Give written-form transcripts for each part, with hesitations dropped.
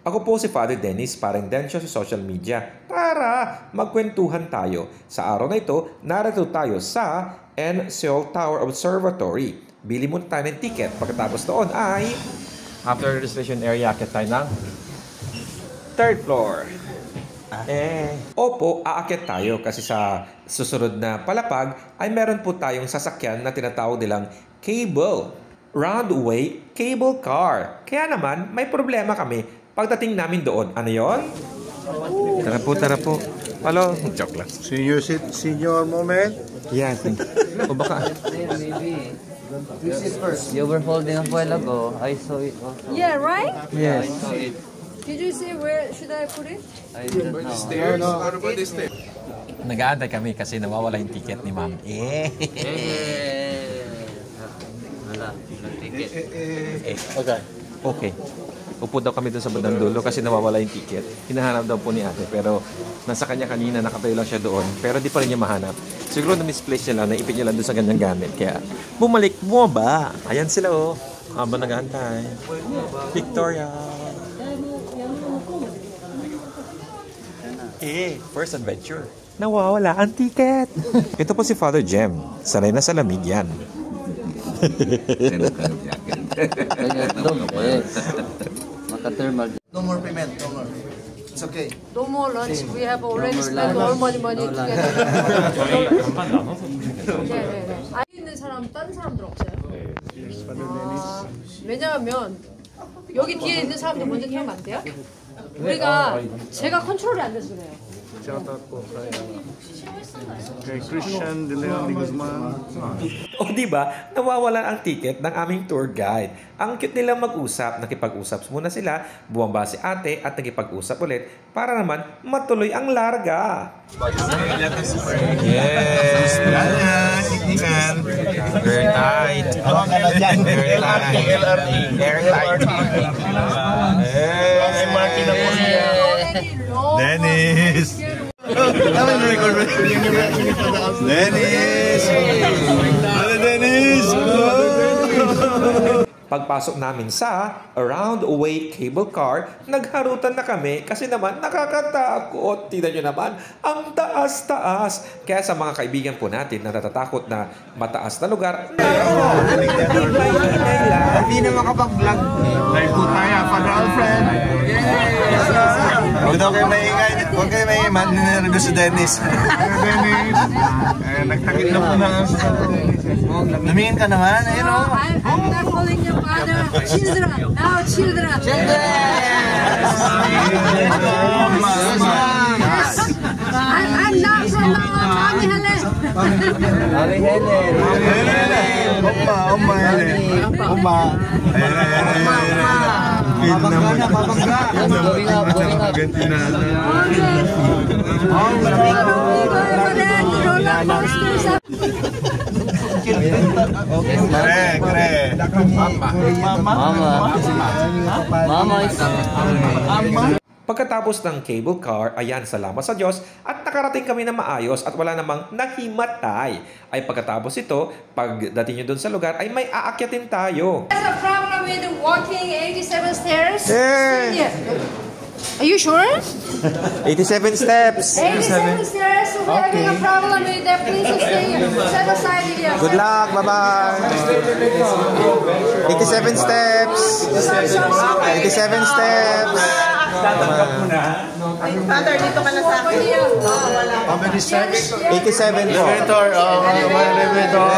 Ako po si Father Dennis, parang Densyo sa social media. Tara, magkwentuhan tayo. Sa araw na ito, narito tayo sa Seoul Tower Observatory. Bili muna tayo ng ticket. Pagkatapos doon ay after registration area, akit tayo ng third floor. Opo, aakyat tayo kasi sa susunod na palapag ay meron po tayong sasakyan na tinatawag nilang cable. Roundway cable car. Kaya naman, may problema kami pagdating namin doon. Ano yon? Tara po. Hello? Joke lang. Senior moment? Yeah, o baka. Maybe. This is first. You were holding a while ago. I saw it also. Yeah, right? Yes. I saw it. Did you see where should I put it? I don't know. Stairs? What about the stairs? Nag-aantay kami kasi nawawala yung ticket ni ma'am. Wala. Ticket. Okay. Upo daw kami doon sa bandang dulo kasi nawawala yung ticket. Hinahanap daw po ni ate pero nasa kanya kanina, nakatayo lang siya doon pero di pa rin niya mahanap. Siguro na-misplace niya lang, naipit niya lang doon sa ganyang gamit. Kaya bumalik mo ba? Ayan sila oh. Habang nag-aantay. Victoria. First adventure. Nawawala ang ticket. Ito po si Father Jem. Sanay na sa lamig yan. No more payment, no more. It's okay. No more lunch. We have already spent all money together. 네. 아이 있는 사람 다른 사람들 없어요? 왜냐하면 여기 뒤에 있는 사람들 먼저 태우면 안 돼요? 우리가 제가 컨트롤이 안 돼서 그래요. Shout out po kay Christian De Leon de Guzman. O diba, nawawalan ang ticket ng aming tour guide. Ang cute nilang mag-usap, nakipag-usap muna sila, bumaba si ate at nakipag-usap ulit para naman matuloy ang larga. Yes! Very tight. Very tight. Dennis! Dennis! Pagpasok namin sa Roundway cable car, nagharutan na kami kasi naman nakakatakot. Tingnan nyo naman, ang taas-taas. Kaya sa mga kaibigan po natin na natatakot na mataas na lugar, Hindi na makapag-vlog. Live po tayo, Father Alfred. Huwag daw kayo maingay. Huwag kayo maingay. Maninirgo si Dennis. Dennis. Nagtakit na po na sa Dennis. Lumingin ka naman. Ayun o. I'm not calling your father children. Now children. I'm not from Mommy Helen. Mami Helen. Oma Helen. Oma. Going Mama. Pagkatapos ng cable car, ayan, salamat sa Diyos at nakarating kami na maayos at wala namang nahimatay. Ay pagkatapos ito, pagdating nyo doon sa lugar, ay may aakyatin tayo. There's a problem with walking 87 stairs. Hey! Are you sure? 87 steps. 87 stairs. So we're having a problem with that. Please stay set aside here. Good luck, bye-bye. 87 steps. 87 steps. Father, dito ka na sa akin. How many steps? 87 po. Elevator. Elevator.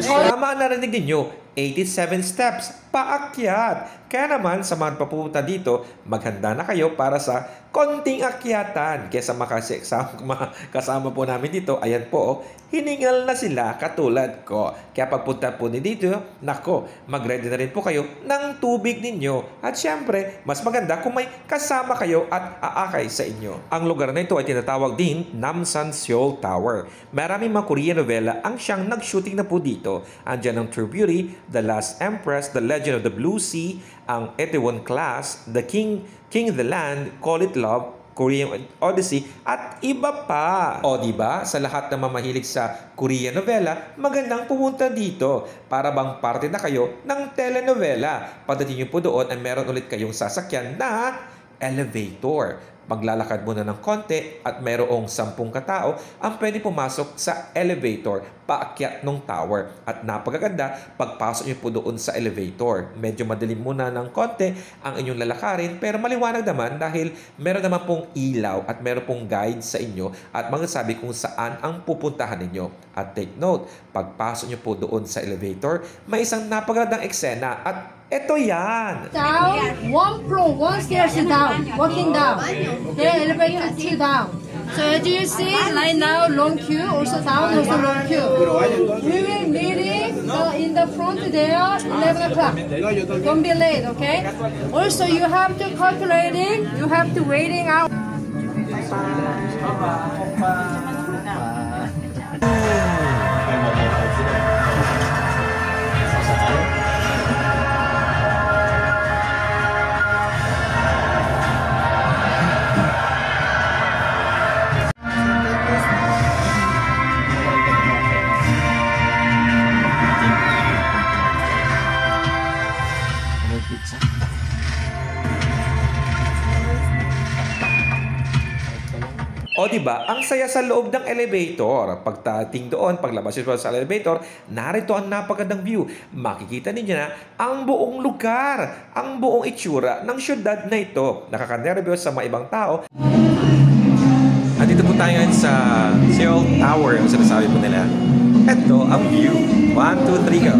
Tama ang narinig ninyo, 87 steps, paakyat. Kaya naman, sa mga papunta dito, maghanda na kayo para sa konting akyatan. Kaya sa kasama po namin dito, ayan po, hiningal na sila katulad ko. Kaya pagpunta po ni dito, nako, mag-ready na rin po kayo ng tubig ninyo. At syempre, mas maganda kung may kasama kayo at aakay sa inyo. Ang lugar na ito ay tinatawag din Namsan Seoul Tower. Maraming mga Korean novela ang siyang nag-shooting na po dito. Andiyan ang True Beauty, The Last Empress, The Legend of the Blue Sea, ang Itaewon Class, The King the Land, Call It Love, Korean Odyssey, at iba pa. O diba, sa lahat ng mamahilig sa Korean novela, magandang pumunta dito para bang parte na kayo ng telenovela. Pagdating nyo po doon ay meron ulit kayong sasakyan na elevator. Maglalakad muna ng konti at mayroong 10 katao ang pwede pumasok sa elevator paakyat ng tower. At napakaganda, pagpasok nyo po doon sa elevator. Medyo madilim muna ng konti ang inyong lalakarin, pero maliwanag naman dahil meron naman pong ilaw at meron pong guide sa inyo at magsasabi kung saan ang pupuntahan ninyo. At take note, pagpasok nyo po doon sa elevator, may isang napakagandang eksena at ito yan! Down, one floor, one stairs down, walking down. Then elevator 2 down. So as you see, right now, long queue, also down, also long queue. We will meeting in the front there, 11 o'clock. Don't be late, okay? Also, you have to calculating, you have to waiting out. O diba, ang saya sa loob ng elevator. Pagdating doon, paglabas nyo sa elevator, narito ang napagandang view. Makikita ninyo na ang buong lugar, ang buong itsura ng syudad na ito. Nakaka-nervyos sa mga ibang tao. Andito po tayo ngayon sa Seoul Tower, yung sinasabi po nila. Ito ang view. 1, 2, 3, go!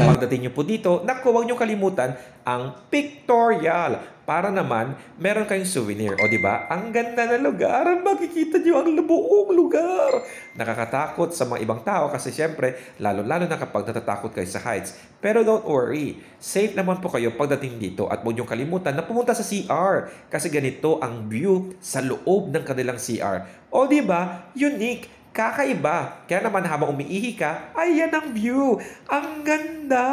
Pagdating nyo po dito, naku, huwag nyo kalimutan ang pictorial para naman meron kayong souvenir. O diba, ang ganda na lugar, makikita nyo ang buong lugar. Nakakatakot sa mga ibang tao kasi syempre, lalo-lalo na kapag natatakot kayo sa heights. Pero don't worry, safe naman po kayo pagdating dito at huwag nyo kalimutan na pumunta sa CR kasi ganito ang view sa loob ng kanilang CR. O diba, unique. Kakaiba. Kaya naman habang umiihi ka, ayan ang view. Ang ganda!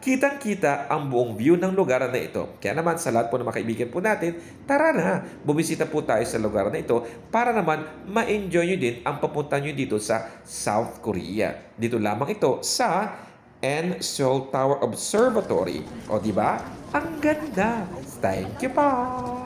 Kitang-kita ang buong view ng lugar na ito. Kaya naman sa lahat po ng mga kaibigan po natin, tara na, bumisita po tayo sa lugar na ito para naman ma-enjoy nyo din ang papunta nyo dito sa South Korea. Dito lamang ito sa Seoul Tower Observatory. O diba? Ang ganda! Thank you pa!